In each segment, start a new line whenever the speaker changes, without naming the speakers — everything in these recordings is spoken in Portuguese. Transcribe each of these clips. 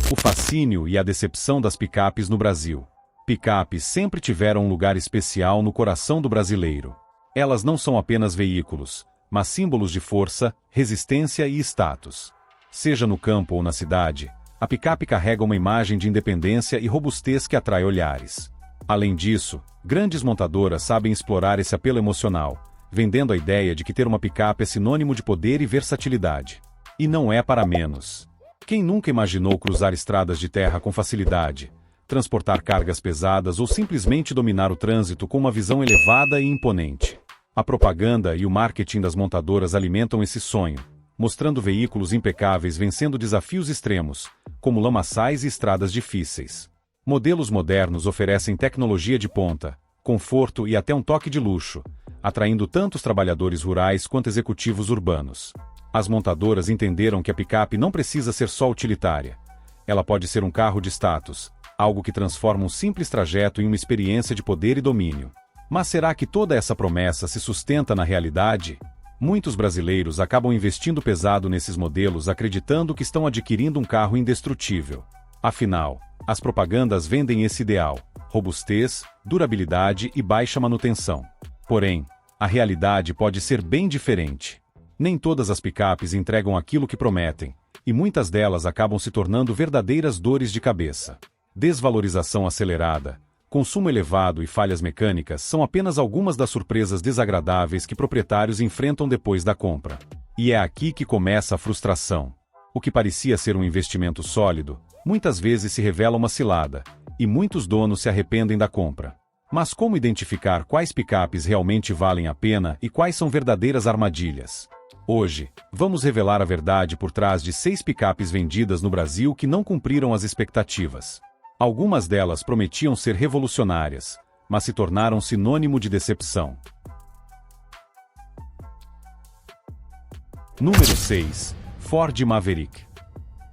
O fascínio e a decepção das picapes no Brasil. Picapes sempre tiveram um lugar especial no coração do brasileiro. Elas não são apenas veículos, mas símbolos de força, resistência e status. Seja no campo ou na cidade, a picape carrega uma imagem de independência e robustez que atrai olhares. Além disso, grandes montadoras sabem explorar esse apelo emocional, vendendo a ideia de que ter uma picape é sinônimo de poder e versatilidade. E não é para menos. Quem nunca imaginou cruzar estradas de terra com facilidade, transportar cargas pesadas ou simplesmente dominar o trânsito com uma visão elevada e imponente? A propaganda e o marketing das montadoras alimentam esse sonho, mostrando veículos impecáveis vencendo desafios extremos, como lamaçais e estradas difíceis. Modelos modernos oferecem tecnologia de ponta, conforto e até um toque de luxo, atraindo tanto os trabalhadores rurais quanto executivos urbanos. As montadoras entenderam que a picape não precisa ser só utilitária. Ela pode ser um carro de status, algo que transforma um simples trajeto em uma experiência de poder e domínio. Mas será que toda essa promessa se sustenta na realidade? Muitos brasileiros acabam investindo pesado nesses modelos acreditando que estão adquirindo um carro indestrutível. Afinal, as propagandas vendem esse ideal: robustez, durabilidade e baixa manutenção. Porém, a realidade pode ser bem diferente. Nem todas as picapes entregam aquilo que prometem, e muitas delas acabam se tornando verdadeiras dores de cabeça. Desvalorização acelerada, consumo elevado e falhas mecânicas são apenas algumas das surpresas desagradáveis que proprietários enfrentam depois da compra. E é aqui que começa a frustração. O que parecia ser um investimento sólido, muitas vezes se revela uma cilada, e muitos donos se arrependem da compra. Mas como identificar quais picapes realmente valem a pena e quais são verdadeiras armadilhas? Hoje, vamos revelar a verdade por trás de 6 picapes vendidas no Brasil que não cumpriram as expectativas. Algumas delas prometiam ser revolucionárias, mas se tornaram sinônimo de decepção. Número 6. Ford Maverick.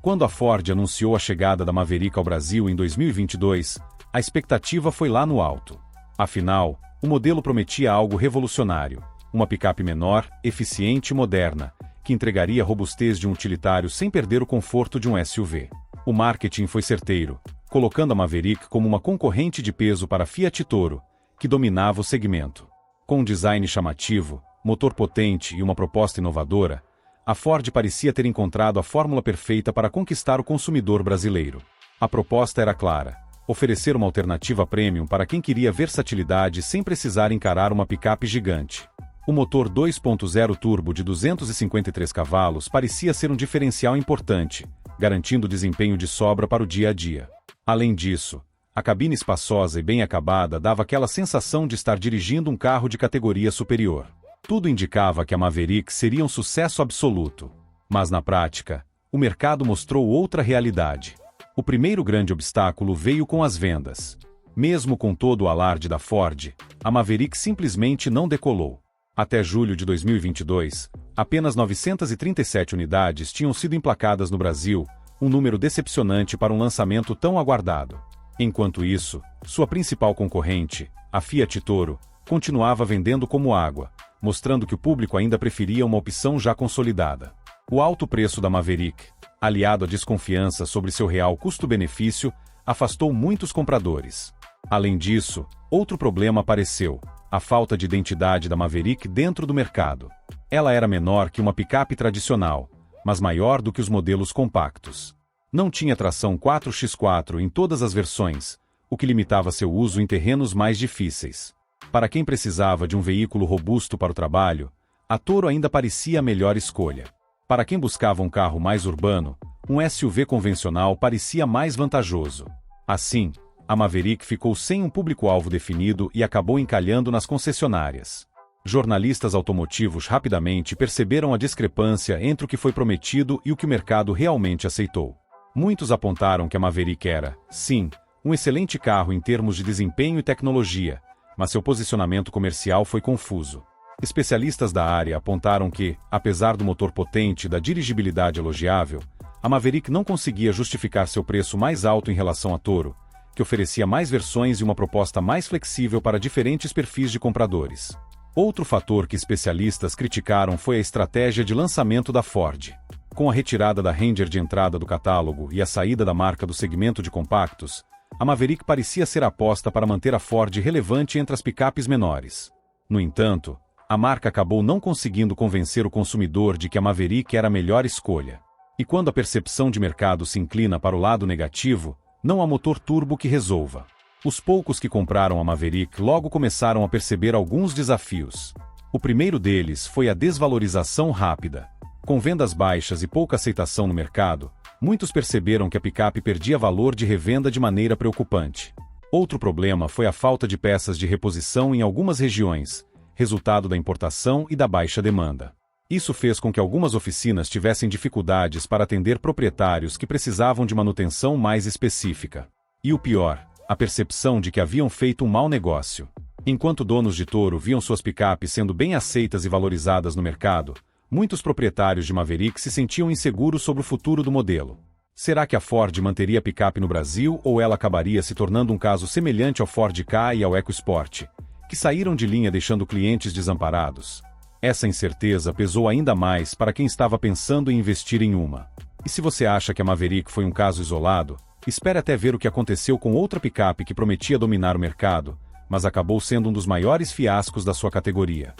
Quando a Ford anunciou a chegada da Maverick ao Brasil em 2022, a expectativa foi lá no alto. Afinal, o modelo prometia algo revolucionário: uma picape menor, eficiente e moderna, que entregaria a robustez de um utilitário sem perder o conforto de um SUV. O marketing foi certeiro, colocando a Maverick como uma concorrente de peso para a Fiat Toro, que dominava o segmento. Com um design chamativo, motor potente e uma proposta inovadora, a Ford parecia ter encontrado a fórmula perfeita para conquistar o consumidor brasileiro. A proposta era clara: oferecer uma alternativa premium para quem queria versatilidade sem precisar encarar uma picape gigante. O motor 2.0 turbo de 253 cavalos parecia ser um diferencial importante, garantindo desempenho de sobra para o dia a dia. Além disso, a cabine espaçosa e bem acabada dava aquela sensação de estar dirigindo um carro de categoria superior. Tudo indicava que a Maverick seria um sucesso absoluto. Mas na prática, o mercado mostrou outra realidade. O primeiro grande obstáculo veio com as vendas. Mesmo com todo o alarde da Ford, a Maverick simplesmente não decolou. Até julho de 2022, apenas 937 unidades tinham sido emplacadas no Brasil, um número decepcionante para um lançamento tão aguardado. Enquanto isso, sua principal concorrente, a Fiat Toro, continuava vendendo como água, mostrando que o público ainda preferia uma opção já consolidada. O alto preço da Maverick, aliado à desconfiança sobre seu real custo-benefício, afastou muitos compradores. Além disso, outro problema apareceu: a falta de identidade da Maverick dentro do mercado. Ela era menor que uma picape tradicional, mas maior do que os modelos compactos. Não tinha tração 4x4 em todas as versões, o que limitava seu uso em terrenos mais difíceis. Para quem precisava de um veículo robusto para o trabalho, a Toro ainda parecia a melhor escolha. Para quem buscava um carro mais urbano, um SUV convencional parecia mais vantajoso. Assim, a Maverick ficou sem um público-alvo definido e acabou encalhando nas concessionárias. Jornalistas automotivos rapidamente perceberam a discrepância entre o que foi prometido e o que o mercado realmente aceitou. Muitos apontaram que a Maverick era, sim, um excelente carro em termos de desempenho e tecnologia, mas seu posicionamento comercial foi confuso. Especialistas da área apontaram que, apesar do motor potente e da dirigibilidade elogiável, a Maverick não conseguia justificar seu preço mais alto em relação à Toro, que oferecia mais versões e uma proposta mais flexível para diferentes perfis de compradores. Outro fator que especialistas criticaram foi a estratégia de lançamento da Ford. Com a retirada da Ranger de entrada do catálogo e a saída da marca do segmento de compactos, a Maverick parecia ser a aposta para manter a Ford relevante entre as picapes menores. No entanto, a marca acabou não conseguindo convencer o consumidor de que a Maverick era a melhor escolha. E quando a percepção de mercado se inclina para o lado negativo, não há motor turbo que resolva. Os poucos que compraram a Maverick logo começaram a perceber alguns desafios. O primeiro deles foi a desvalorização rápida. Com vendas baixas e pouca aceitação no mercado, muitos perceberam que a picape perdia valor de revenda de maneira preocupante. Outro problema foi a falta de peças de reposição em algumas regiões, resultado da importação e da baixa demanda. Isso fez com que algumas oficinas tivessem dificuldades para atender proprietários que precisavam de manutenção mais específica. E o pior, a percepção de que haviam feito um mau negócio. Enquanto donos de Toro viam suas picapes sendo bem aceitas e valorizadas no mercado, muitos proprietários de Maverick se sentiam inseguros sobre o futuro do modelo. Será que a Ford manteria a picape no Brasil ou ela acabaria se tornando um caso semelhante ao Ford Ka e ao EcoSport, que saíram de linha deixando clientes desamparados? Essa incerteza pesou ainda mais para quem estava pensando em investir em uma. E se você acha que a Maverick foi um caso isolado, espere até ver o que aconteceu com outra picape que prometia dominar o mercado, mas acabou sendo um dos maiores fiascos da sua categoria.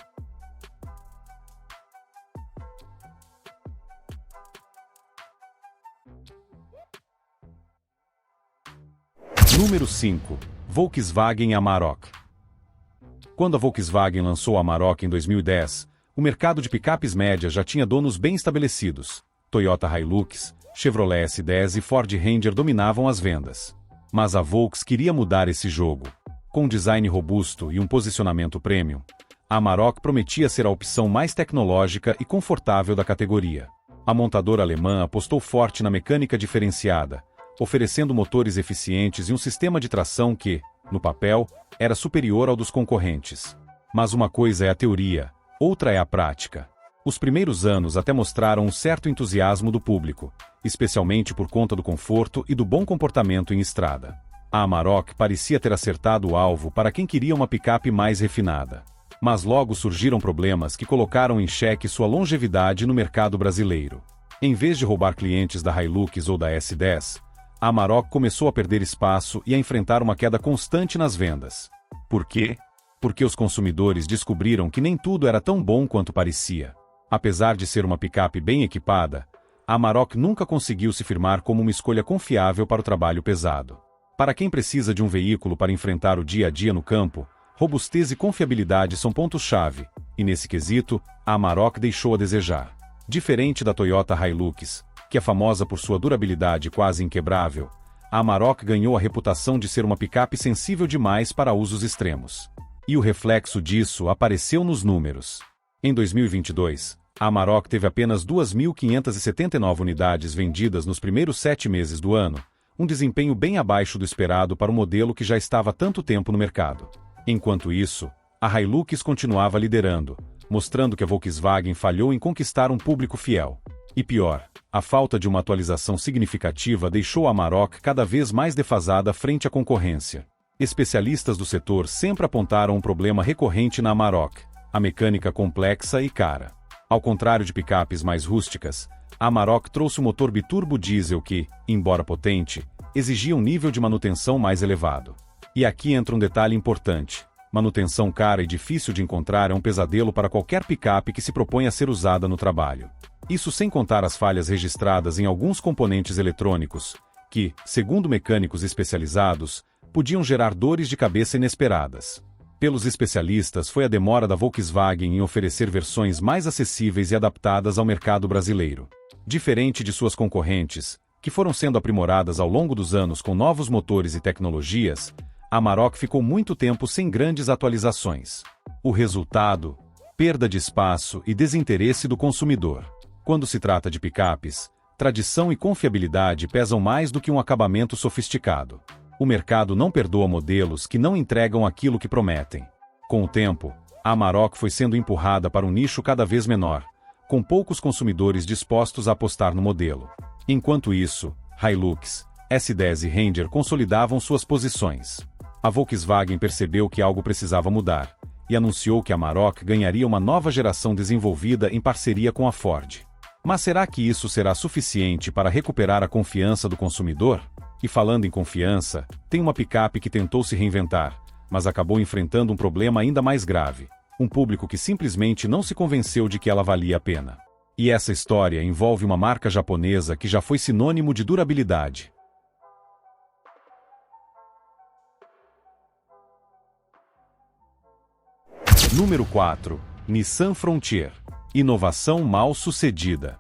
Número 5. Volkswagen Amarok. Quando a Volkswagen lançou a Amarok em 2010, o mercado de picapes médias já tinha donos bem estabelecidos. Toyota Hilux, Chevrolet S10 e Ford Ranger dominavam as vendas. Mas a Volks queria mudar esse jogo. Com um design robusto e um posicionamento premium, a Amarok prometia ser a opção mais tecnológica e confortável da categoria. A montadora alemã apostou forte na mecânica diferenciada, oferecendo motores eficientes e um sistema de tração que, no papel, era superior ao dos concorrentes. Mas uma coisa é a teoria, outra é a prática. Os primeiros anos até mostraram um certo entusiasmo do público, especialmente por conta do conforto e do bom comportamento em estrada. A Amarok parecia ter acertado o alvo para quem queria uma picape mais refinada. Mas logo surgiram problemas que colocaram em xeque sua longevidade no mercado brasileiro. Em vez de roubar clientes da Hilux ou da S10, a Amarok começou a perder espaço e a enfrentar uma queda constante nas vendas. Por quê? Porque os consumidores descobriram que nem tudo era tão bom quanto parecia. Apesar de ser uma picape bem equipada, a Amarok nunca conseguiu se firmar como uma escolha confiável para o trabalho pesado. Para quem precisa de um veículo para enfrentar o dia a dia no campo, robustez e confiabilidade são pontos-chave, e nesse quesito, a Amarok deixou a desejar. Diferente da Toyota Hilux, que é famosa por sua durabilidade quase inquebrável, a Amarok ganhou a reputação de ser uma picape sensível demais para usos extremos. E o reflexo disso apareceu nos números. Em 2022, a Amarok teve apenas 2.579 unidades vendidas nos primeiros 7 meses do ano, um desempenho bem abaixo do esperado para um modelo que já estava há tanto tempo no mercado. Enquanto isso, a Hilux continuava liderando, mostrando que a Volkswagen falhou em conquistar um público fiel. E pior, a falta de uma atualização significativa deixou a Amarok cada vez mais defasada frente à concorrência. Especialistas do setor sempre apontaram um problema recorrente na Amarok: a mecânica complexa e cara. Ao contrário de picapes mais rústicas, a Amarok trouxe um motor biturbo diesel que, embora potente, exigia um nível de manutenção mais elevado. E aqui entra um detalhe importante: manutenção cara e difícil de encontrar é um pesadelo para qualquer picape que se propõe a ser usada no trabalho. Isso sem contar as falhas registradas em alguns componentes eletrônicos, que, segundo mecânicos especializados, podiam gerar dores de cabeça inesperadas. Pelos especialistas, foi a demora da Volkswagen em oferecer versões mais acessíveis e adaptadas ao mercado brasileiro. Diferente de suas concorrentes, que foram sendo aprimoradas ao longo dos anos com novos motores e tecnologias, a Amarok ficou muito tempo sem grandes atualizações. O resultado? Perda de espaço e desinteresse do consumidor. Quando se trata de picapes, tradição e confiabilidade pesam mais do que um acabamento sofisticado. O mercado não perdoa modelos que não entregam aquilo que prometem. Com o tempo, a Amarok foi sendo empurrada para um nicho cada vez menor, com poucos consumidores dispostos a apostar no modelo. Enquanto isso, Hilux, S10 e Ranger consolidavam suas posições. A Volkswagen percebeu que algo precisava mudar, e anunciou que a Amarok ganharia uma nova geração desenvolvida em parceria com a Ford. Mas será que isso será suficiente para recuperar a confiança do consumidor? E falando em confiança, tem uma picape que tentou se reinventar, mas acabou enfrentando um problema ainda mais grave. Um público que simplesmente não se convenceu de que ela valia a pena. E essa história envolve uma marca japonesa que já foi sinônimo de durabilidade. Número 4. Nissan Frontier. Inovação mal sucedida.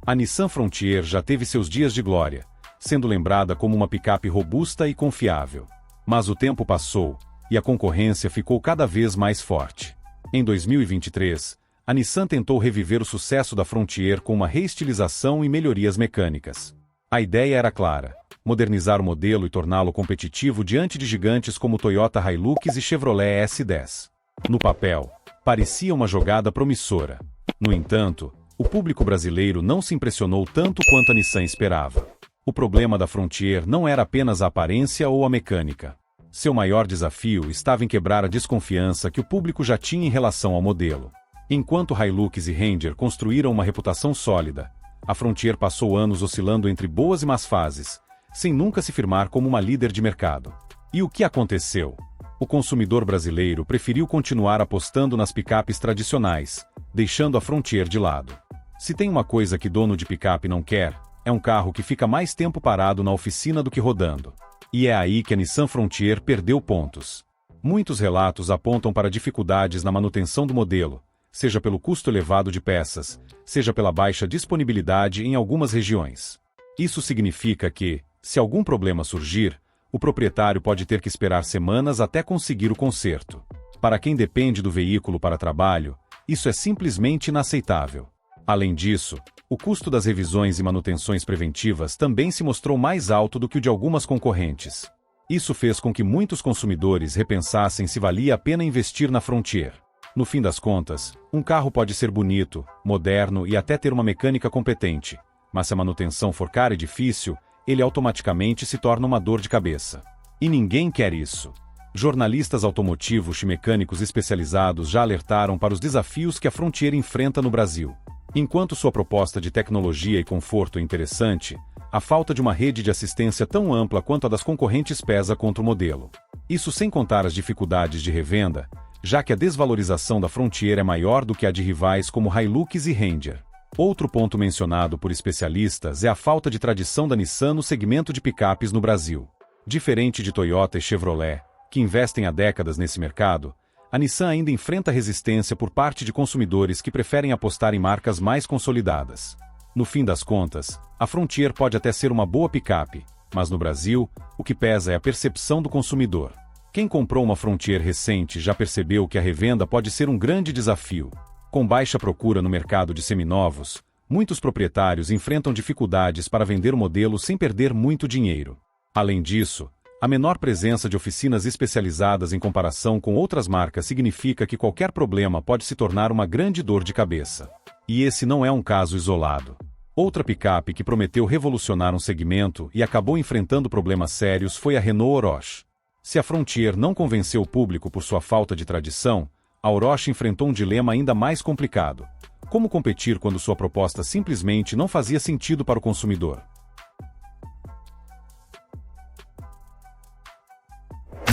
A Nissan Frontier já teve seus dias de glória, sendo lembrada como uma picape robusta e confiável. Mas o tempo passou, e a concorrência ficou cada vez mais forte. Em 2023, a Nissan tentou reviver o sucesso da Frontier com uma reestilização e melhorias mecânicas. A ideia era clara: modernizar o modelo e torná-lo competitivo diante de gigantes como Toyota Hilux e Chevrolet S10. No papel, parecia uma jogada promissora. No entanto, o público brasileiro não se impressionou tanto quanto a Nissan esperava. O problema da Frontier não era apenas a aparência ou a mecânica. Seu maior desafio estava em quebrar a desconfiança que o público já tinha em relação ao modelo. Enquanto Hilux e Ranger construíram uma reputação sólida, a Frontier passou anos oscilando entre boas e más fases, sem nunca se firmar como uma líder de mercado. E o que aconteceu? O consumidor brasileiro preferiu continuar apostando nas picapes tradicionais, deixando a Frontier de lado. Se tem uma coisa que dono de picape não quer, é um carro que fica mais tempo parado na oficina do que rodando. E é aí que a Nissan Frontier perdeu pontos. Muitos relatos apontam para dificuldades na manutenção do modelo, seja pelo custo elevado de peças, seja pela baixa disponibilidade em algumas regiões. Isso significa que, se algum problema surgir, o proprietário pode ter que esperar semanas até conseguir o conserto. Para quem depende do veículo para trabalho, isso é simplesmente inaceitável. Além disso, o custo das revisões e manutenções preventivas também se mostrou mais alto do que o de algumas concorrentes. Isso fez com que muitos consumidores repensassem se valia a pena investir na Frontier. No fim das contas, um carro pode ser bonito, moderno e até ter uma mecânica competente, mas se a manutenção for cara e difícil, ele automaticamente se torna uma dor de cabeça. E ninguém quer isso. Jornalistas automotivos e mecânicos especializados já alertaram para os desafios que a Frontier enfrenta no Brasil. Enquanto sua proposta de tecnologia e conforto é interessante, a falta de uma rede de assistência tão ampla quanto a das concorrentes pesa contra o modelo. Isso sem contar as dificuldades de revenda, já que a desvalorização da Frontier é maior do que a de rivais como Hilux e Ranger. Outro ponto mencionado por especialistas é a falta de tradição da Nissan no segmento de picapes no Brasil. Diferente de Toyota e Chevrolet, que investem há décadas nesse mercado, a Nissan ainda enfrenta resistência por parte de consumidores que preferem apostar em marcas mais consolidadas. No fim das contas, a Frontier pode até ser uma boa picape, mas no Brasil, o que pesa é a percepção do consumidor. Quem comprou uma Frontier recente já percebeu que a revenda pode ser um grande desafio. Com baixa procura no mercado de seminovos, muitos proprietários enfrentam dificuldades para vender o modelo sem perder muito dinheiro. Além disso, a menor presença de oficinas especializadas em comparação com outras marcas significa que qualquer problema pode se tornar uma grande dor de cabeça. E esse não é um caso isolado. Outra picape que prometeu revolucionar um segmento e acabou enfrentando problemas sérios foi a Renault Oroch. Se a Frontier não convenceu o público por sua falta de tradição, a Oroch enfrentou um dilema ainda mais complicado: como competir quando sua proposta simplesmente não fazia sentido para o consumidor?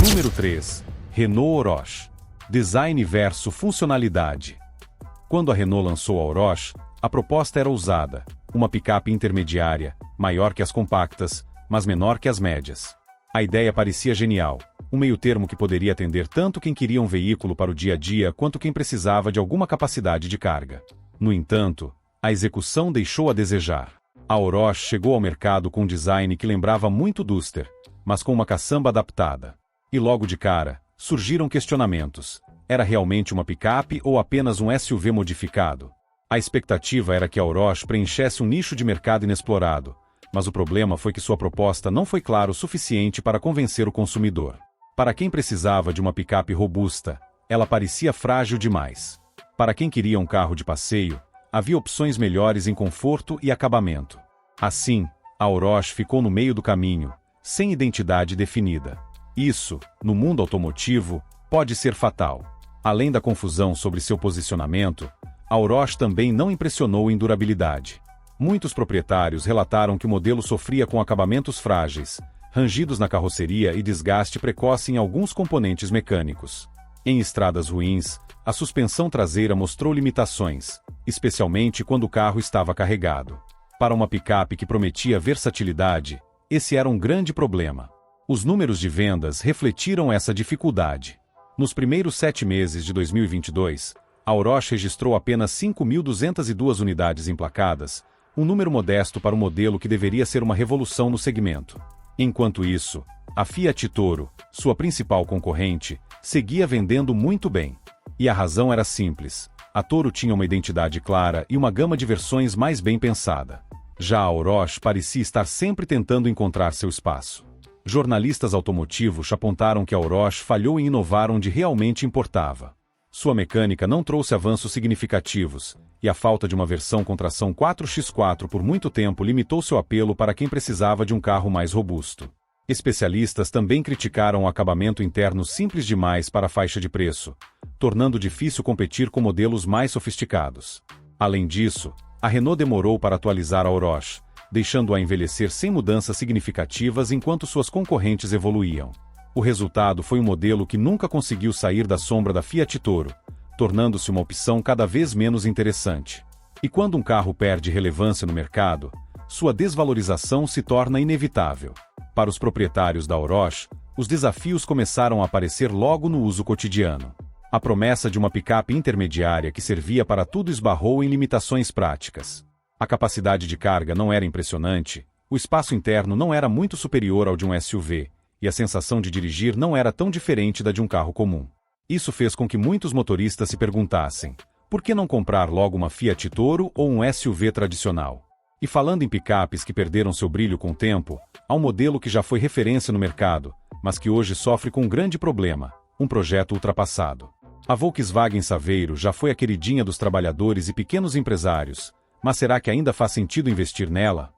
Número 3. Renault Oroch. Design versus funcionalidade. Quando a Renault lançou a Oroch, a proposta era ousada: uma picape intermediária, maior que as compactas, mas menor que as médias. A ideia parecia genial, um meio-termo que poderia atender tanto quem queria um veículo para o dia a dia quanto quem precisava de alguma capacidade de carga. No entanto, a execução deixou a desejar. A Oroch chegou ao mercado com um design que lembrava muito Duster, mas com uma caçamba adaptada. E logo de cara, surgiram questionamentos: era realmente uma picape ou apenas um SUV modificado? A expectativa era que a Oroch preenchesse um nicho de mercado inexplorado, mas o problema foi que sua proposta não foi clara o suficiente para convencer o consumidor. Para quem precisava de uma picape robusta, ela parecia frágil demais. Para quem queria um carro de passeio, havia opções melhores em conforto e acabamento. Assim, a Oroch ficou no meio do caminho, sem identidade definida. Isso, no mundo automotivo, pode ser fatal. Além da confusão sobre seu posicionamento, a Oroch também não impressionou em durabilidade. Muitos proprietários relataram que o modelo sofria com acabamentos frágeis, rangidos na carroceria e desgaste precoce em alguns componentes mecânicos. Em estradas ruins, a suspensão traseira mostrou limitações, especialmente quando o carro estava carregado. Para uma picape que prometia versatilidade, esse era um grande problema. Os números de vendas refletiram essa dificuldade. Nos primeiros 7 meses de 2022, a Oroch registrou apenas 5.202 unidades emplacadas, um número modesto para um modelo que deveria ser uma revolução no segmento. Enquanto isso, a Fiat Toro, sua principal concorrente, seguia vendendo muito bem. E a razão era simples: a Toro tinha uma identidade clara e uma gama de versões mais bem pensada. Já a Oroch parecia estar sempre tentando encontrar seu espaço. Jornalistas automotivos apontaram que a Oroch falhou em inovar onde realmente importava. Sua mecânica não trouxe avanços significativos, e a falta de uma versão com tração 4x4 por muito tempo limitou seu apelo para quem precisava de um carro mais robusto. Especialistas também criticaram o acabamento interno simples demais para a faixa de preço, tornando difícil competir com modelos mais sofisticados. Além disso, a Renault demorou para atualizar a Oroch, deixando-a envelhecer sem mudanças significativas enquanto suas concorrentes evoluíam. O resultado foi um modelo que nunca conseguiu sair da sombra da Fiat Toro, tornando-se uma opção cada vez menos interessante. E quando um carro perde relevância no mercado, sua desvalorização se torna inevitável. Para os proprietários da Oroch, os desafios começaram a aparecer logo no uso cotidiano. A promessa de uma picape intermediária que servia para tudo esbarrou em limitações práticas. A capacidade de carga não era impressionante, o espaço interno não era muito superior ao de um SUV, e a sensação de dirigir não era tão diferente da de um carro comum. Isso fez com que muitos motoristas se perguntassem: por que não comprar logo uma Fiat Toro ou um SUV tradicional? E falando em picapes que perderam seu brilho com o tempo, há um modelo que já foi referência no mercado, mas que hoje sofre com um grande problema: um projeto ultrapassado. A Volkswagen Saveiro já foi a queridinha dos trabalhadores e pequenos empresários, mas será que ainda faz sentido investir nela?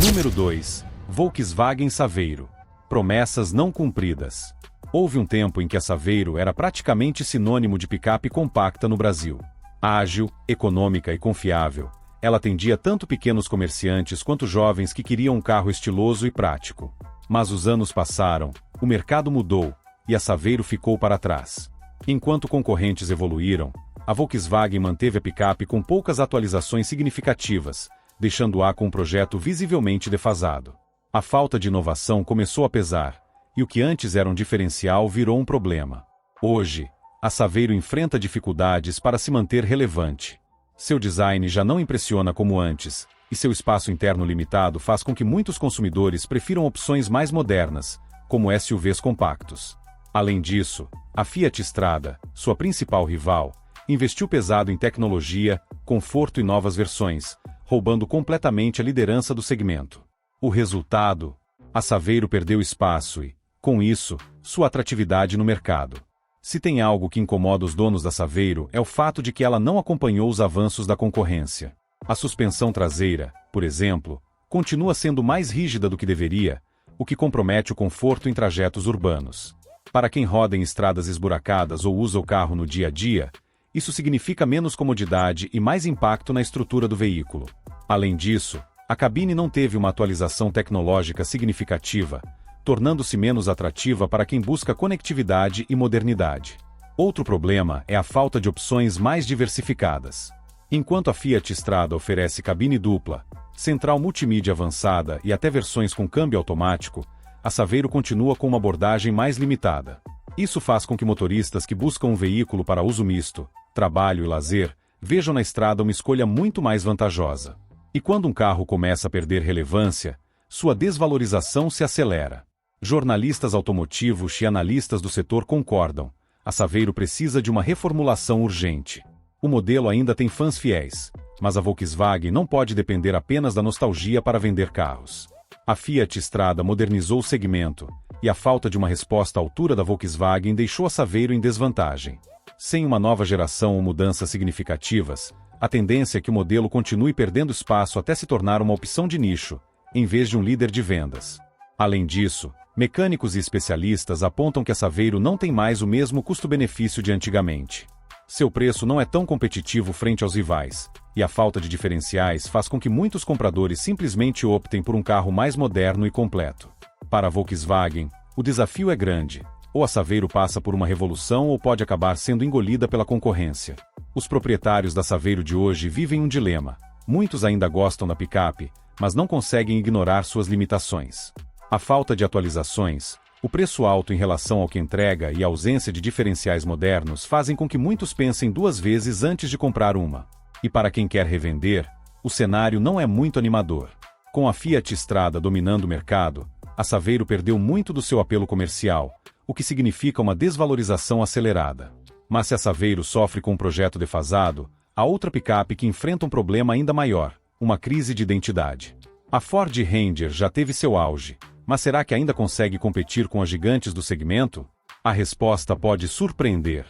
Número 2. Volkswagen Saveiro. Promessas não cumpridas. Houve um tempo em que a Saveiro era praticamente sinônimo de picape compacta no Brasil. Ágil, econômica e confiável, ela atendia tanto pequenos comerciantes quanto jovens que queriam um carro estiloso e prático. Mas os anos passaram, o mercado mudou, e a Saveiro ficou para trás. Enquanto concorrentes evoluíram, a Volkswagen manteve a picape com poucas atualizações significativas, deixando-a com um projeto visivelmente defasado. A falta de inovação começou a pesar, e o que antes era um diferencial virou um problema. Hoje, a Saveiro enfrenta dificuldades para se manter relevante. Seu design já não impressiona como antes, e seu espaço interno limitado faz com que muitos consumidores prefiram opções mais modernas, como SUVs compactos. Além disso, a Fiat Strada, sua principal rival, investiu pesado em tecnologia, conforto e novas versões, roubando completamente a liderança do segmento. O resultado? A Saveiro perdeu espaço e, com isso, sua atratividade no mercado. Se tem algo que incomoda os donos da Saveiro é o fato de que ela não acompanhou os avanços da concorrência. A suspensão traseira, por exemplo, continua sendo mais rígida do que deveria, o que compromete o conforto em trajetos urbanos. Para quem roda em estradas esburacadas ou usa o carro no dia a dia, isso significa menos comodidade e mais impacto na estrutura do veículo. Além disso, a cabine não teve uma atualização tecnológica significativa, tornando-se menos atrativa para quem busca conectividade e modernidade. Outro problema é a falta de opções mais diversificadas. Enquanto a Fiat Strada oferece cabine dupla, central multimídia avançada e até versões com câmbio automático, a Saveiro continua com uma abordagem mais limitada. Isso faz com que motoristas que buscam um veículo para uso misto, trabalho e lazer, vejam na estrada uma escolha muito mais vantajosa. E quando um carro começa a perder relevância, sua desvalorização se acelera. Jornalistas automotivos e analistas do setor concordam: a Saveiro precisa de uma reformulação urgente. O modelo ainda tem fãs fiéis, mas a Volkswagen não pode depender apenas da nostalgia para vender carros. A Fiat Strada modernizou o segmento, e a falta de uma resposta à altura da Volkswagen deixou a Saveiro em desvantagem. Sem uma nova geração ou mudanças significativas, a tendência é que o modelo continue perdendo espaço até se tornar uma opção de nicho, em vez de um líder de vendas. Além disso, Mecânicos e especialistas apontam que a Saveiro não tem mais o mesmo custo-benefício de antigamente. Seu preço não é tão competitivo frente aos rivais, e a falta de diferenciais faz com que muitos compradores simplesmente optem por um carro mais moderno e completo. Para a Volkswagen, o desafio é grande. Ou a Saveiro passa por uma revolução ou pode acabar sendo engolida pela concorrência. Os proprietários da Saveiro de hoje vivem um dilema. Muitos ainda gostam da picape, mas não conseguem ignorar suas limitações. A falta de atualizações, o preço alto em relação ao que entrega e a ausência de diferenciais modernos fazem com que muitos pensem duas vezes antes de comprar uma. E para quem quer revender, o cenário não é muito animador. Com a Fiat Strada dominando o mercado, a Saveiro perdeu muito do seu apelo comercial, o que significa uma desvalorização acelerada. Mas se a Saveiro sofre com um projeto defasado, há outra picape que enfrenta um problema ainda maior, uma crise de identidade. A Ford Ranger já teve seu auge, mas será que ainda consegue competir com as gigantes do segmento? A resposta pode surpreender.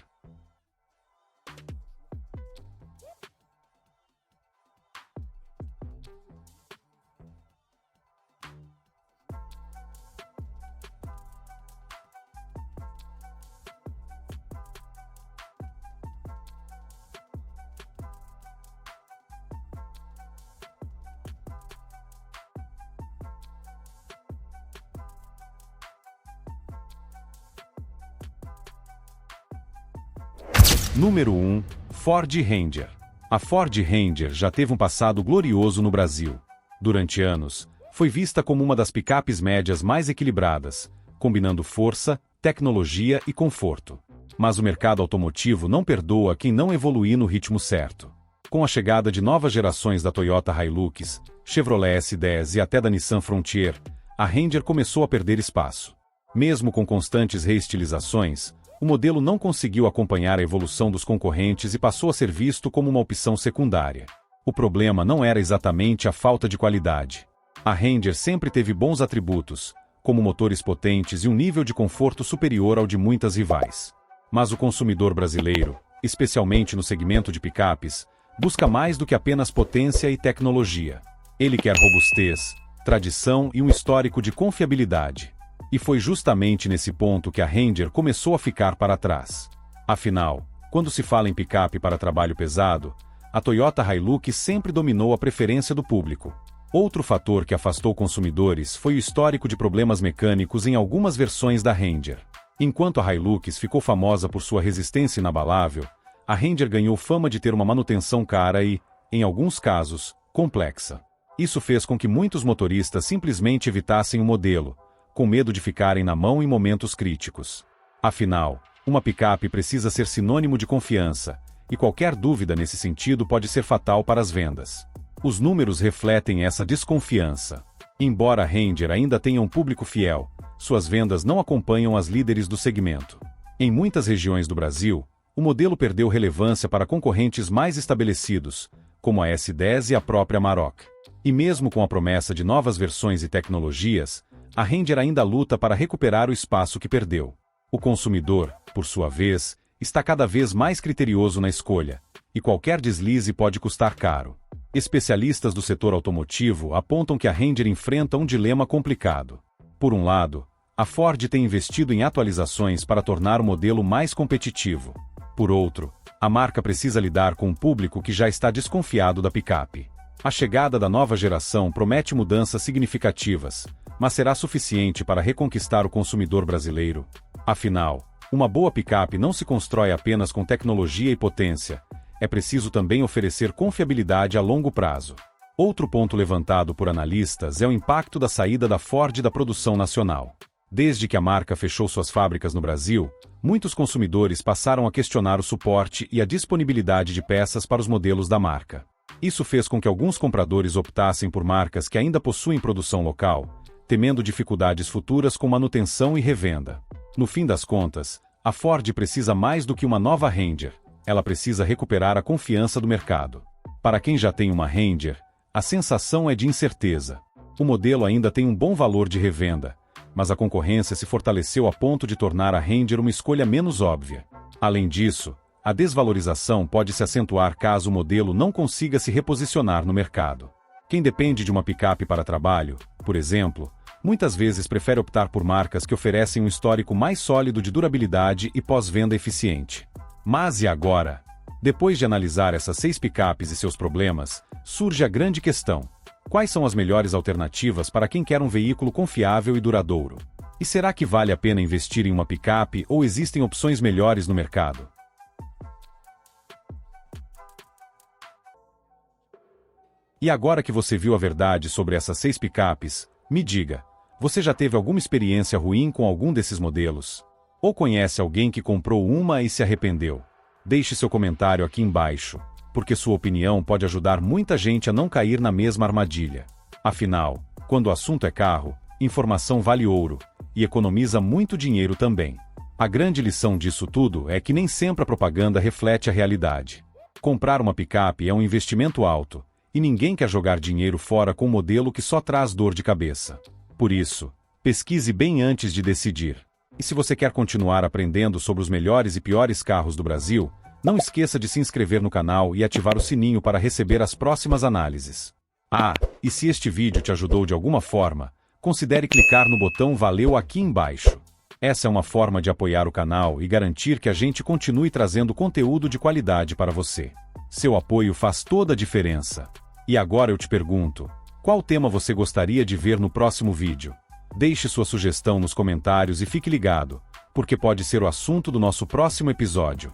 Número 1. Ford Ranger. A Ford Ranger já teve um passado glorioso no Brasil. Durante anos, foi vista como uma das picapes médias mais equilibradas, combinando força, tecnologia e conforto. Mas o mercado automotivo não perdoa quem não evoluir no ritmo certo. Com a chegada de novas gerações da Toyota Hilux, Chevrolet S10 e até da Nissan Frontier, a Ranger começou a perder espaço. Mesmo com constantes reestilizações, o modelo não conseguiu acompanhar a evolução dos concorrentes e passou a ser visto como uma opção secundária. O problema não era exatamente a falta de qualidade. A Ranger sempre teve bons atributos, como motores potentes e um nível de conforto superior ao de muitas rivais. Mas o consumidor brasileiro, especialmente no segmento de picapes, busca mais do que apenas potência e tecnologia. Ele quer robustez, tradição e um histórico de confiabilidade. E foi justamente nesse ponto que a Ranger começou a ficar para trás. Afinal, quando se fala em picape para trabalho pesado, a Toyota Hilux sempre dominou a preferência do público. Outro fator que afastou consumidores foi o histórico de problemas mecânicos em algumas versões da Ranger. Enquanto a Hilux ficou famosa por sua resistência inabalável, a Ranger ganhou fama de ter uma manutenção cara e, em alguns casos, complexa. Isso fez com que muitos motoristas simplesmente evitassem o modelo, com medo de ficarem na mão em momentos críticos. Afinal, uma picape precisa ser sinônimo de confiança, e qualquer dúvida nesse sentido pode ser fatal para as vendas. Os números refletem essa desconfiança. Embora a Ranger ainda tenha um público fiel, suas vendas não acompanham as líderes do segmento. Em muitas regiões do Brasil, o modelo perdeu relevância para concorrentes mais estabelecidos, como a S10 e a própria Amarok. E mesmo com a promessa de novas versões e tecnologias, a Ranger ainda luta para recuperar o espaço que perdeu. O consumidor, por sua vez, está cada vez mais criterioso na escolha, e qualquer deslize pode custar caro. Especialistas do setor automotivo apontam que a Ranger enfrenta um dilema complicado. Por um lado, a Ford tem investido em atualizações para tornar o modelo mais competitivo. Por outro, a marca precisa lidar com um público que já está desconfiado da picape. A chegada da nova geração promete mudanças significativas, mas será suficiente para reconquistar o consumidor brasileiro? Afinal, uma boa picape não se constrói apenas com tecnologia e potência, é preciso também oferecer confiabilidade a longo prazo. Outro ponto levantado por analistas é o impacto da saída da Ford da produção nacional. Desde que a marca fechou suas fábricas no Brasil, muitos consumidores passaram a questionar o suporte e a disponibilidade de peças para os modelos da marca. Isso fez com que alguns compradores optassem por marcas que ainda possuem produção local, temendo dificuldades futuras com manutenção e revenda. No fim das contas, a Ford precisa mais do que uma nova Ranger, ela precisa recuperar a confiança do mercado. Para quem já tem uma Ranger, a sensação é de incerteza. O modelo ainda tem um bom valor de revenda, mas a concorrência se fortaleceu a ponto de tornar a Ranger uma escolha menos óbvia. Além disso, a desvalorização pode se acentuar caso o modelo não consiga se reposicionar no mercado. Quem depende de uma picape para trabalho, por exemplo, muitas vezes prefere optar por marcas que oferecem um histórico mais sólido de durabilidade e pós-venda eficiente. Mas e agora? Depois de analisar essas 6 picapes e seus problemas, surge a grande questão: quais são as melhores alternativas para quem quer um veículo confiável e duradouro? E será que vale a pena investir em uma picape ou existem opções melhores no mercado? E agora que você viu a verdade sobre essas 6 picapes, me diga, você já teve alguma experiência ruim com algum desses modelos? Ou conhece alguém que comprou uma e se arrependeu? Deixe seu comentário aqui embaixo, porque sua opinião pode ajudar muita gente a não cair na mesma armadilha. Afinal, quando o assunto é carro, informação vale ouro, e economiza muito dinheiro também. A grande lição disso tudo é que nem sempre a propaganda reflete a realidade. Comprar uma picape é um investimento alto, e ninguém quer jogar dinheiro fora com um modelo que só traz dor de cabeça. Por isso, pesquise bem antes de decidir. E se você quer continuar aprendendo sobre os melhores e piores carros do Brasil, não esqueça de se inscrever no canal e ativar o sininho para receber as próximas análises. Ah, e se este vídeo te ajudou de alguma forma, considere clicar no botão Valeu aqui embaixo. Essa é uma forma de apoiar o canal e garantir que a gente continue trazendo conteúdo de qualidade para você. Seu apoio faz toda a diferença. E agora eu te pergunto, qual tema você gostaria de ver no próximo vídeo? Deixe sua sugestão nos comentários e fique ligado, porque pode ser o assunto do nosso próximo episódio.